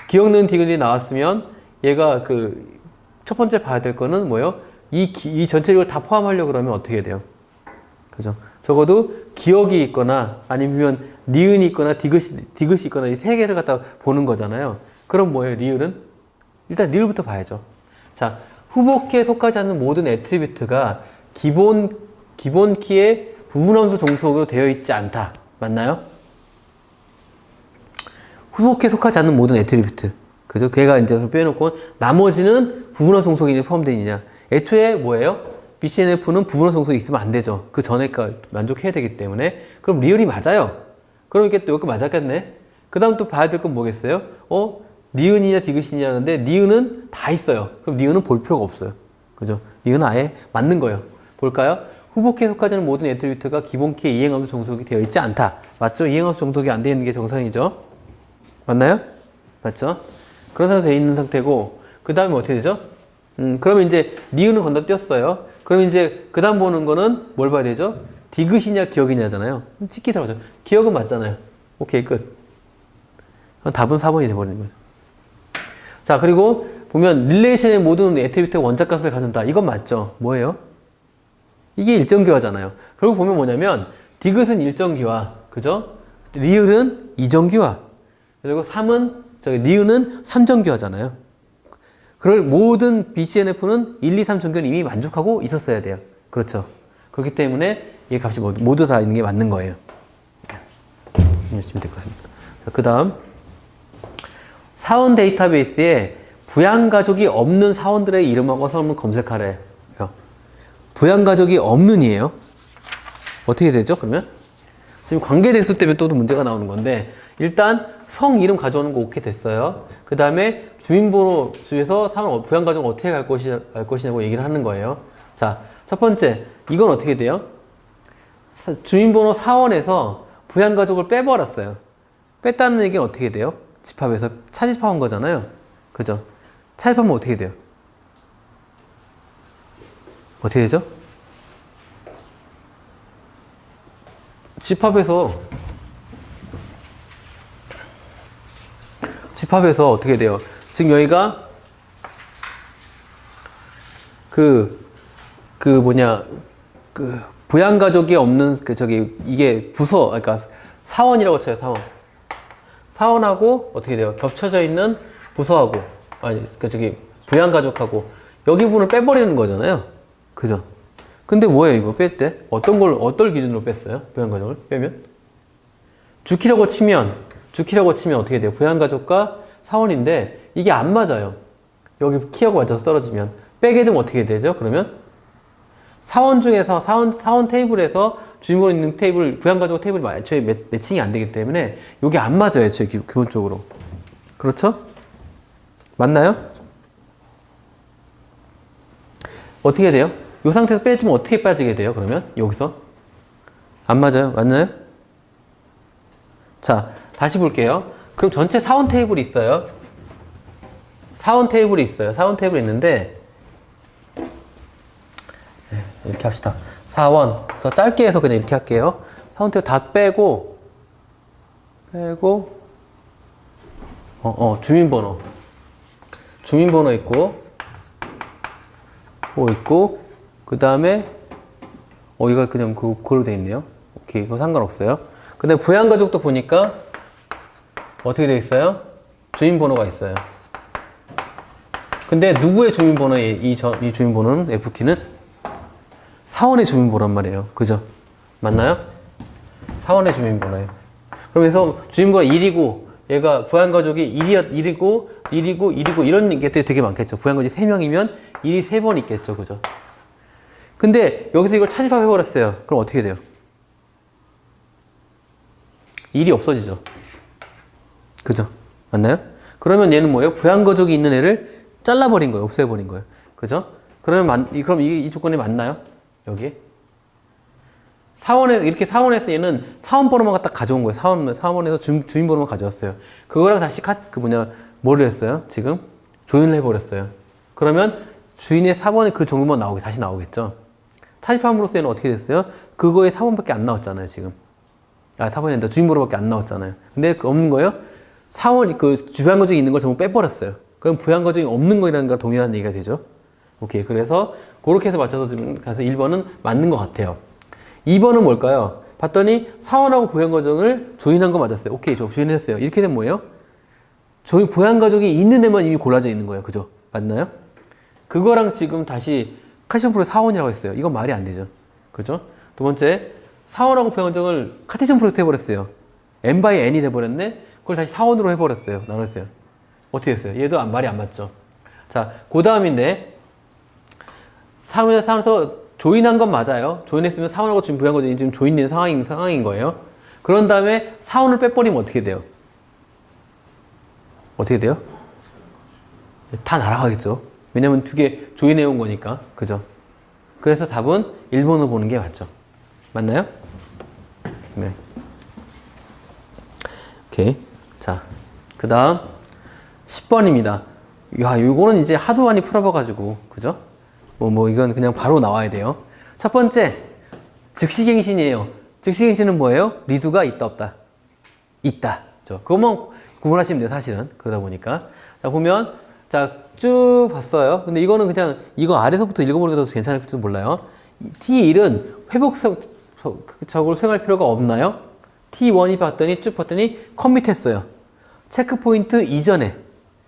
기역, 니은, 디귿이 나왔으면 얘가 첫 번째 봐야 될 거는 뭐예요? 이 전체를 다 포함하려고 그러면 어떻게 돼요? 그죠? 적어도 기역이 있거나 아니면 니은이 있거나 디귿이 있거나 이 세 개를 갖다 보는 거잖아요. 그럼 뭐예요? 리을은? 일단 리을부터 봐야죠. 자, 후보키에 속하지 않는 모든 애트리뷰트가 기본 키의 부분함수 종속으로 되어 있지 않다. 맞나요? 후보키에 속하지 않는 모든 애트리뷰트. 그죠? 걔가 이제 빼놓고 나머지는 부분함수 종속이 포함되어 있느냐. 애초에 뭐예요? BCNF는 부분함수 종속이 있으면 안 되죠. 그 전에가 만족해야 되기 때문에. 그럼 리을이 맞아요. 그럼 이게 또 여기 맞았겠네. 그 다음 또 봐야 될 건 뭐겠어요? 니은이냐 디귿이냐 하는데 니은은 다 있어요. 그럼 니은은 볼 필요가 없어요. 그죠? 니은은 아예 맞는 거예요. 볼까요? 후보키에 속하지 않는 모든 애트리뷰트가 기본키의 이행함수 종속이 되어 있지 않다. 맞죠? 이행함수 종속이 안 되어 있는 게 정상이죠? 맞나요? 맞죠? 그런 상태로 되어 있는 상태고, 그 다음에 어떻게 되죠? 그러면 이제 니은은 건너뛰었어요. 그럼 이제 그 다음 보는 거는 뭘 봐야 되죠? 디귿이냐 기역이냐잖아요. 찍기 들어가죠. 기역은 맞잖아요. 오케이, 끝. 답은 4번이 돼버리는 거죠. 자, 그리고 보면 릴레이션의 모든 애트리뷰트가 원자값을 갖는다. 이건 맞죠? 뭐예요? 이게 일정기화잖아요. 그리고 보면 뭐냐면 디귿은 일정기화, 그죠? 리을은 이정기화. 그리고 니은은 3정기화잖아요. 그럴 모든 BCNF는 1, 2, 3 정기는 이미 만족하고 있었어야 돼요. 그렇죠? 그렇기 때문에 이 값이 모두 다 있는 게 맞는 거예요. 열심히 될 것 같습니다. 자, 그 다음 사원 데이터베이스에 부양가족이 없는 사원들의 이름하고 성을 검색하래요. 부양가족이 없는이에요. 어떻게 되죠? 그러면 지금 관계대수 때문에 또 문제가 나오는 건데, 일단 성 이름 가져오는 거 오케이 됐어요. 그 다음에 주민번호 중에서 부양가족은 어떻게 갈 것이냐고 얘기를 하는 거예요. 자, 첫 번째, 이건 어떻게 돼요? 주민번호 사원에서 부양가족을 빼버렸어요. 뺐다는 얘기는 어떻게 돼요? 집합에서 차집합한 거잖아요. 그죠? 차집합하면 어떻게 돼요? 어떻게 되죠? 집합에서 어떻게 돼요? 지금 여기가 부양가족이 없는 이게 부서, 그러니까 사원이라고 쳐요. 사원하고 어떻게 돼요? 겹쳐져 있는 부서하고, 부양가족하고 여기 부분을 빼버리는 거잖아요. 그죠? 근데 뭐예요, 이거 뺄 때? 어떤 기준으로 뺐어요? 부양가족을 빼면? 주키라고 치면 어떻게 돼요? 부양가족과 사원인데 이게 안 맞아요. 여기 키하고 맞춰서 떨어지면. 빼게 되면 어떻게 되죠? 그러면 사원 중에서 사원 테이블에서 주인번호 있는 테이블, 부양가족 테이블이 애초에 매칭이 안 되기 때문에 이게 안 맞아요. 애초에 기본적으로. 그렇죠? 맞나요? 어떻게 해야 돼요? 이 상태에서 빼주면 어떻게 빠지게 돼요? 그러면 여기서 안 맞아요? 맞나요? 자, 다시 볼게요. 그럼 전체 사원 테이블이 있어요. 사원 테이블이 있어요. 사원 테이블이 있는데 이렇게 합시다. 사원. 그래서 짧게 해서 그냥 이렇게 할게요. 사원 테이블 다 빼고 주민번호. 주민번호 있고 있고 그 다음에 이거 그냥 그걸로 돼 있네요. 오케이, 이거 상관없어요. 근데 부양가족도 보니까 어떻게 돼 있어요? 주민번호가 있어요. 근데 누구의 주민번호에 이 주민번호는 F키는 사원의 주민번호란 말이에요. 그죠? 맞나요? 사원의 주민번호예요. 그러면서 주민번호 1이고 얘가 부양가족이 1이고 이런 게 되게 많겠죠. 부양가족이 3명이면 1이 3번 있겠죠. 그죠? 근데 여기서 이걸 차집합해버렸어요. 그럼 어떻게 돼요? 1이 없어지죠. 그죠? 맞나요? 그러면 얘는 뭐예요? 부양가족이 있는 애를 잘라버린 거예요. 없애버린 거예요. 그죠? 그럼 이 조건이 맞나요? 여기? 이렇게 사원에서 얘는 사원번호만 갖다 가져온 거예요. 사원에서 주민번호만 가져왔어요. 그거랑 다시 뭐를 했어요? 지금? 조인을 해버렸어요. 그러면 주인의 4번에 그 종류만 다시 나오겠죠? 차집함으로써 얘는 어떻게 됐어요? 그거에 4번밖에 안 나왔잖아요, 지금. 4번이 아니라 주민번호밖에 안 나왔잖아요. 근데 없는 거예요? 부양가족이 있는 걸 전부 빼버렸어요. 그럼 부양가족이 없는 거라는 거 동일한 얘기가 되죠? 오케이. 그래서 그렇게 해서 맞춰서 가서 1번은 맞는 것 같아요. 2번은 뭘까요? 봤더니 사원하고 부양가족을 조인한 거 맞았어요. 오케이, 조인했어요. 이렇게 되면 뭐예요? 부양가족이 있는 애만 이미 골라져 있는 거예요. 그죠? 맞나요? 그거랑 지금 다시 카테시언 프로젝트 사원이라고 했어요. 이건 말이 안 되죠. 그죠? 두 번째, 사원하고 부양가족을 카테시언 프로젝트 해버렸어요. n by n이 돼버렸네? 그걸 다시 사원으로 해버렸어요. 나눴어요. 어떻게 됐어요? 얘도 말이 안 맞죠? 자, 그 다음인데, 사원에서 조인한 건 맞아요. 조인했으면 사원하고 지금 부양가족이 지금 조인된 상황인 거예요. 그런 다음에 사원을 빼버리면 어떻게 돼요? 어떻게 돼요? 다 날아가겠죠. 왜냐면 2개 조인해온 거니까. 그죠? 그래서 답은 1번으로 보는 게 맞죠. 맞나요? 네. 오케이. 자, 그 다음 10번입니다. 야, 요거는 이제 하도 많이 풀어봐가지고, 그죠? 이건 그냥 바로 나와야 돼요. 첫 번째, 즉시갱신이에요. 즉시갱신은 뭐예요? 리두가 있다, 없다? 있다. 그것만 구분하시면 돼요, 사실은. 그러다 보니까. 자, 보면, 쭉 봤어요. 근데 이거는 그냥, 이거 아래서부터 읽어보는 게 더 괜찮을지도 몰라요. T1은 회복적으로 수행할 필요가 없나요? T1이 쭉 봤더니, 커밋했어요. 체크포인트 이전에.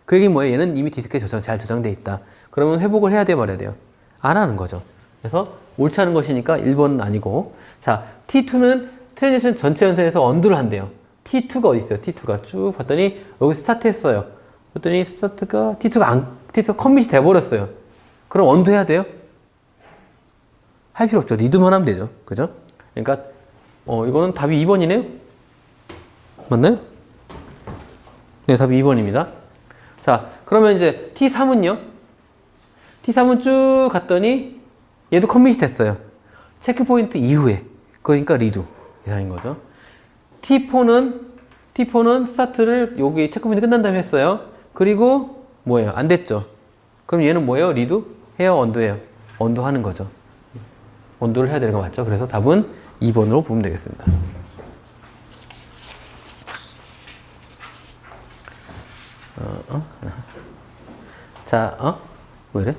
그 얘기는 뭐예요? 얘는 이미 디스크에 잘 저장돼 있다. 그러면 회복을 해야 돼, 말아야 돼요? 안 하는 거죠. 그래서 옳지 않은 것이니까 1번은 아니고. 자, T2는 트랜지션 전체 연산에서 언두를 한대요. T2가 어디 있어요? T2가 쭉 봤더니 여기 스타트 했어요. 봤더니 T2가 커밋이 돼버렸어요. 그럼 언두 해야 돼요? 할 필요 없죠. 리드만 하면 되죠. 그죠? 그러니까 이거는 답이 2번이네요. 맞나요? 네, 답이 2번입니다. 자, 그러면 이제 T3은요? T3은 쭉 갔더니 얘도 커밋이 됐어요. 체크포인트 이후에. 그러니까 리두 이상인 거죠. T4는 스타트를 여기 체크포인트 끝난 다음에 했어요. 그리고 뭐예요? 안 됐죠. 그럼 얘는 뭐예요? 리두? 해요? 언두해요? 언두 하는 거죠. 언두를 해야 되는 거 맞죠? 그래서 답은 2번으로 보면 되겠습니다. 자, 왜 이래?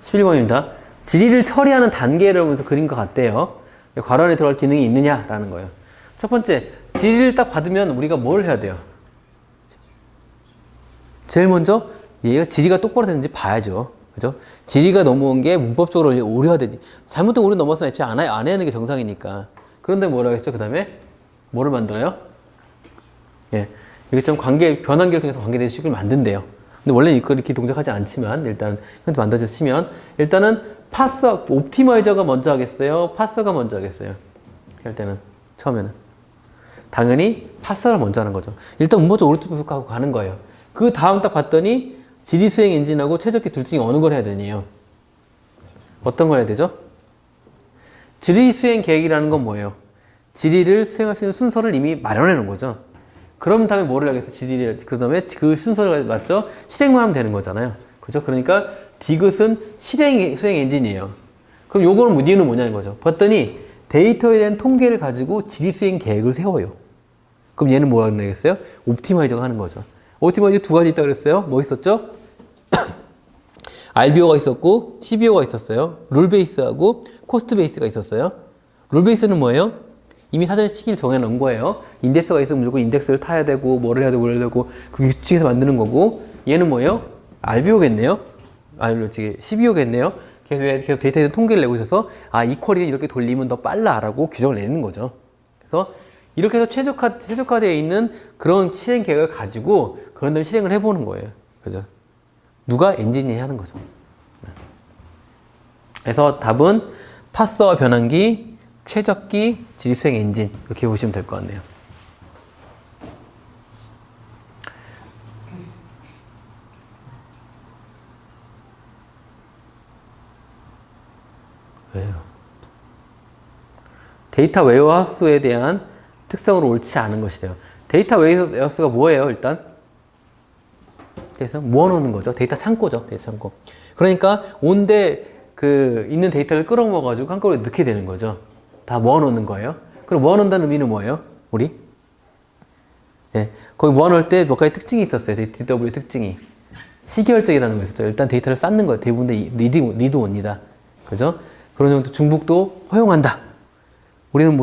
11번입니다. 질의를 처리하는 단계를 보면서 그린 것 같대요. 괄호 안에 들어갈 기능이 있느냐라는 거예요. 첫 번째, 질의를 딱 받으면 우리가 뭘 해야 돼요? 제일 먼저 얘가 질의가 똑바로 됐는지 봐야죠. 그죠? 질의가 넘어온 게 문법적으로 오류하든지 잘못된 오류 넘어서는 애초에 안 해야 하는 게 정상이니까. 그런데 뭐라고 했죠? 그 다음에 뭐를 만들어요? 예, 이게 좀 변환기를 통해서 관계대식을 만든대요. 근데 원래 이렇게 동작하지 않지만 일단 현재 만들어서 치면 일단은 파서, 옵티마이저가 먼저 하겠어요? 파서가 먼저 하겠어요? 할 때는, 처음에는. 당연히 파서를 먼저 하는 거죠. 일단 먼저 오른쪽부터 하고 가는 거예요. 그 다음 딱 봤더니 지리수행 엔진하고 최적기 둘 중에 어느 걸 해야 되니요? 어떤 걸 해야 되죠? 지리수행 계획이라는 건 뭐예요? 지리를 수행할 수 있는 순서를 이미 마련해 놓은 거죠. 그럼 다음에 뭐를 하겠어? 지리를, 그 다음에 그 순서를 맞죠? 실행만 하면 되는 거잖아요. 그죠? 그러니까 디귿은 실행 수행 엔진이에요. 그럼 요거는 니은 뭐냐는 거죠. 봤더니 데이터에 대한 통계를 가지고 지리 수행 계획을 세워요. 그럼 얘는 뭐라고 그러겠어요? 옵티마이저가 하는 거죠. 옵티마이저 두 가지 있다고 그랬어요. 뭐 있었죠? RBO가 있었고 CBO가 있었어요. 룰 베이스하고 코스트 베이스가 있었어요. 룰 베이스는 뭐예요? 이미 사전에 시기를 정해놓은 거예요. 인덱스가 있으면 무조건 인덱스를 타야 되고 뭐를 해야 되고 뭐를 해야 되고 그 규칙에서 만드는 거고 얘는 뭐예요? RBO겠네요. CBO겠네요. 그래서 데이터에 대한 통계를 내고 있어서 이 쿼리를 이렇게 돌리면 더 빨라라고 규정을 내는 거죠. 그래서 이렇게 해서 최적화되어 있는 그런 실행 계획을 가지고 그런 다음에 실행을 해보는 거예요. 그죠? 누가 엔지니어 하는 거죠. 그래서 답은 파서와 변환기, 최적기, 지리수행 엔진 이렇게 보시면 될 것 같네요. 왜요? 데이터 웨어하우스에 대한 특성으로 옳지 않은 것이래요. 데이터 웨어하우스가 뭐예요, 일단? 그래서 모아놓는 거죠. 데이터 창고죠. 데이터 창고. 그러니까 온데 있는 데이터를 끌어모아가지고 한꺼번에 넣게 되는 거죠. 다 모아놓는 거예요. 그럼 모아놓는다는 의미는 뭐예요? 우리? 예. 거기 모아놓을 때 몇 가지 특징이 있었어요. DW 특징이. 시계열적이라는 거 있었죠. 일단 데이터를 쌓는 거예요. 대부분 리드온이다. 그죠? 그런 정도 중복도 허용한다. 우리는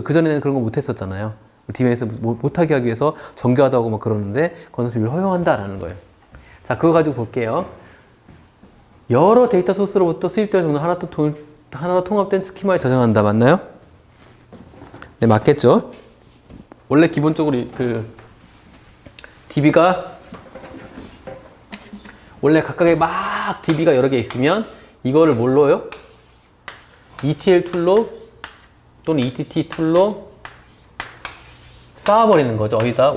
그전에는 그런 거 못했었잖아요. DBM에서 못하게 하기 위해서 정교하다고 막 그러는데 건설비를 허용한다라는 거예요. 자, 그거 가지고 볼게요. 여러 데이터 소스로부터 수입될 정도 하나로 통합된 스키마에 저장한다. 맞나요? 네, 맞겠죠? 원래 기본적으로 DB가 원래 각각의 막 DB가 여러 개 있으면 이거를 뭘로요? ETL 툴로 또는 ETT 툴로 쌓아버리는 거죠. 어디다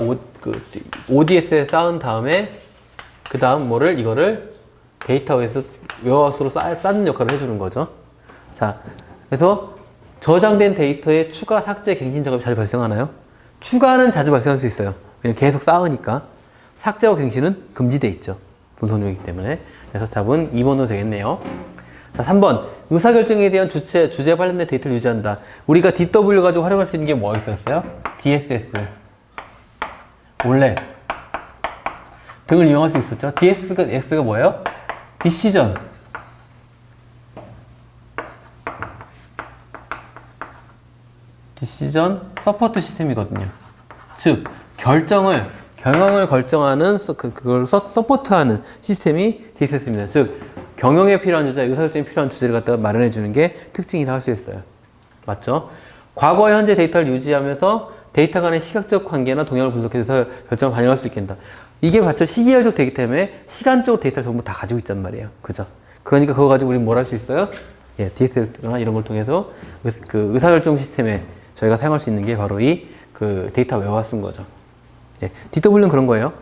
ODS에 쌓은 다음에 그 다음 이거를 데이터에서 웨어하우스로 쌓는 역할을 해주는 거죠. 자, 그래서 저장된 데이터의 추가, 삭제, 갱신 작업이 자주 발생하나요? 추가는 자주 발생할 수 있어요. 왜냐면 계속 쌓으니까. 삭제와 갱신은 금지되어 있죠. 분석력이기 때문에. 그래서 답은 2번으로 되겠네요. 자, 3번. 의사결정에 대한 주제에 관련된 데이터를 유지한다. 우리가 DW 가지고 활용할 수 있는 게 뭐가 있었어요? DSS. 원래 등을 이용할 수 있었죠. DSS가 뭐예요? 디시전. 서포트 시스템이거든요. 즉, 경영을 결정하는, 그걸 서포트하는 시스템이 DSS입니다. 즉, 경영에 필요한 주제, 의사결정에 필요한 주제를 갖다가 마련해 주는 게 특징이라 할 수 있어요. 맞죠? 과거, 현재 데이터를 유지하면서 데이터 간의 시각적 관계나 동향을 분석해서 결정을 반영할 수 있겠다. 이게 맞죠? 시계열적 되기 때문에 시간적으로 데이터를 전부 다 가지고 있단 말이에요. 그죠? 그러니까 그거 가지고 우리는 뭘 할 수 있어요? 예, DSL나 이런 걸 통해서 의사결정 시스템에 저희가 사용할 수 있는 게 바로 데이터 웨어하우스인 거죠. 예, DW는 그런 거예요.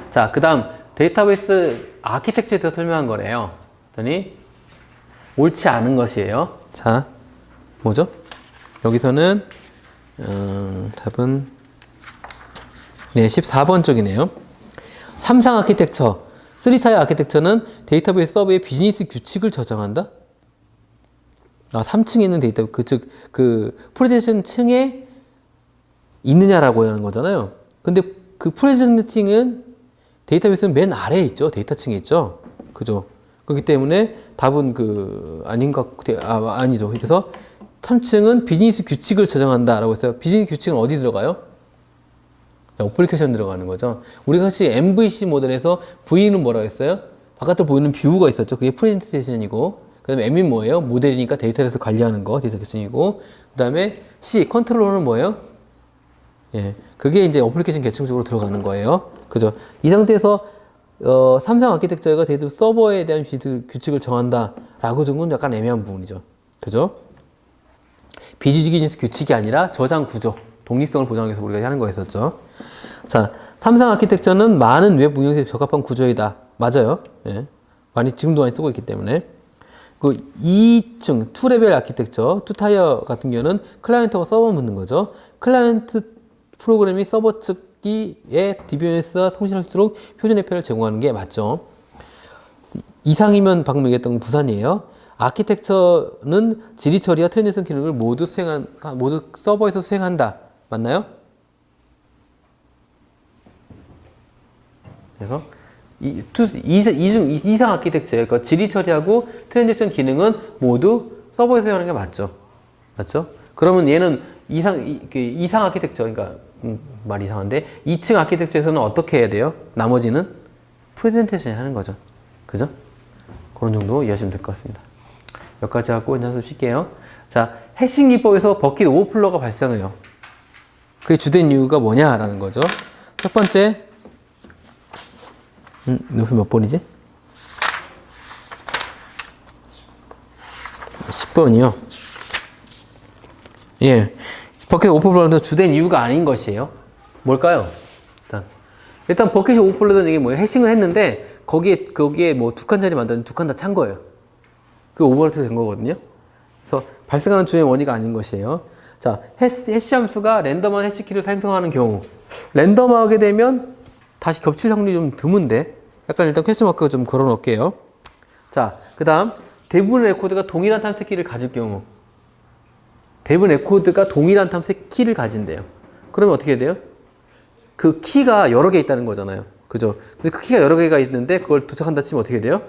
자, 그 다음 데이터베이스 아키텍처에 대해서 설명한 거래요. 그랬더니 옳지 않은 것이에요. 자, 뭐죠? 여기서는 답은 14번 쪽이네요. 3상 아키텍처, 3타입 아키텍처는 데이터베이스 서버의 비즈니스 규칙을 저장한다? 3층에 있는 데이터, 프레젠테이션 층에 있느냐라고 하는 거잖아요. 근데 그 프레젠테이션은 데이터베이스는 맨 아래에 있죠. 데이터 층에 있죠. 그죠? 그렇기 때문에 답은 아니죠. 그래서 3층은 비즈니스 규칙을 저장한다라고 했어요. 비즈니스 규칙은 어디 들어가요? 어플리케이션 들어가는 거죠. 우리가 사실 MVC 모델에서 V는 뭐라고 했어요? 바깥으로 보이는 뷰가 있었죠. 그게 프레젠테이션이고, 그 다음에 M이 뭐예요? 모델이니까 데이터에서 관리하는 거, 데이터 계층이고, 그 다음에 C, 컨트롤러는 뭐예요? 예, 그게 이제 어플리케이션 계층 쪽으로 들어가는 거예요. 그죠? 이 상태에서 삼성 아키텍처가 대도 서버에 대한 규칙을 정한다라고 적은 건 약간 애매한 부분이죠. 그죠? 비주기적인 규칙이 아니라 저장 구조, 독립성을 보장하기 위해서 우리가 하는 거였었죠. 자, 삼성 아키텍처는 많은 웹 운영에 적합한 구조이다. 맞아요. 예. 지금도 많이 쓰고 있기 때문에. 그 2층, 2레벨 아키텍처, 2타이어 같은 경우는 클라이언트와 서버 묻는 거죠. 클라이언트 프로그램이 서버 측기에 DBMS와 통신할 수 있도록 표준 API를 제공하는 게 맞죠. 이상이면 방금 얘기했던 건 부산이에요. 아키텍처는 질의 처리와 트랜지션 기능을 모두 서버에서 수행한다. 맞나요? 그래서 이상 아키텍처, 그러니까 질의 처리하고 트랜지션 기능은 모두 서버에서 수행하는 게 맞죠. 맞죠? 그러면 얘는 이상 아키텍처, 그러니까 말이 이상한데 2층 아키텍처에서는 어떻게 해야 돼요? 나머지는 프레젠테이션 하는 거죠. 그죠? 그런 정도 이해하시면 될 것 같습니다. 여기까지 하고 이제 연습 쉴게요. 자, 해싱 기법에서 버킷 오버플로가 발생해요. 그게 주된 이유가 뭐냐라는 거죠. 첫 번째, 무슨 몇 번이지? 10번이요. 예. 버킷 오버플로는 주된 이유가 아닌 것이에요. 뭘까요? 일단 버킷이 오버플로는 이게 뭐예요? 해싱을 했는데 거기에 뭐 2칸짜리 만드는데 2칸 다 찬 거예요. 그게 오버플로가 된 거거든요. 그래서 발생하는 주된 원인이 아닌 것이에요. 자, 해시 함수가 랜덤한 해시키를 생성하는 경우 랜덤하게 되면 다시 겹칠 확률이 좀 드문데 약간 일단 퀘스천 마크 좀 걸어 놓을게요. 자, 그 다음 대부분의 레코드가 동일한 탐색 키를 가질 경우 대부분 레코드가 동일한 탐색 키를 가진대요. 그러면 어떻게 해야 돼요? 그 키가 여러 개 있다는 거잖아요. 그죠? 근데 그 키가 여러 개가 있는데 그걸 도착한다 치면 어떻게 돼요?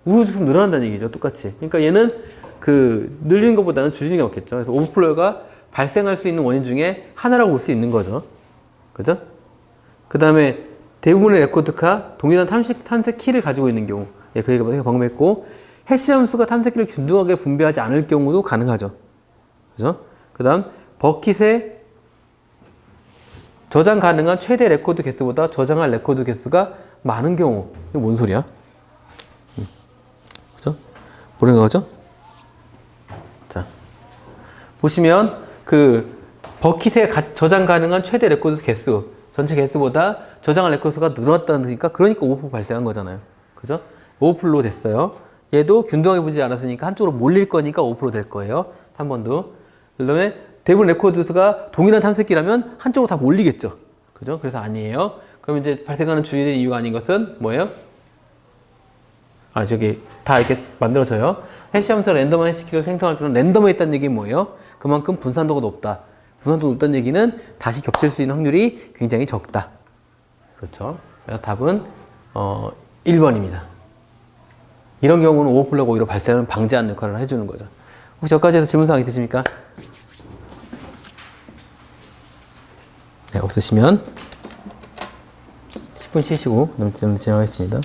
우후죽순 늘어난다는 얘기죠. 똑같이. 그러니까 얘는 늘리는 것보다는 줄이는 게 맞겠죠. 그래서 오버플로가 발생할 수 있는 원인 중에 하나라고 볼 수 있는 거죠. 그죠? 그 다음에 대부분의 레코드가 동일한 탐색 키를 가지고 있는 경우, 예, 그 얘기가 방금 했고, 해시 함수가 탐색 키를 균등하게 분배하지 않을 경우도 가능하죠. 그죠? 그 다음, 버킷에 저장 가능한 최대 레코드 개수보다 저장할 레코드 개수가 많은 경우. 이거 뭔 소리야? 그죠? 모르는 거죠? 자, 보시면, 버킷에 저장 가능한 최대 레코드 개수, 전체 개수보다 저장할 레코드가 늘어났다니까, 그러니까 오버플로 발생한 거잖아요. 그죠? 오버플로 됐어요. 얘도 균등하게 분지 않았으니까 한쪽으로 몰릴 거니까 오버플로 될 거예요. 3번도. 그 다음에 대부분 레코드 수가 동일한 탐색기라면 한쪽으로 다 몰리겠죠. 그죠? 그래서 아니에요. 그럼 이제 발생하는 주의된 이유가 아닌 것은 뭐예요? 다 이렇게 만들어져요. 해시 함수가 랜덤한 해시키를 생성할 때는 랜덤에 있다는 얘기는 뭐예요? 그만큼 분산도가 높다. 분산도가 높다는 얘기는 다시 겹칠 수 있는 확률이 굉장히 적다. 그렇죠. 그래서 답은 1번입니다. 이런 경우는 오버플로가 오히려 발생을 방지하는 역할을 해주는 거죠. 혹시 여기까지 해서 질문사항 있으십니까? 네, 없으시면 10분 쉬시고 진행하겠습니다.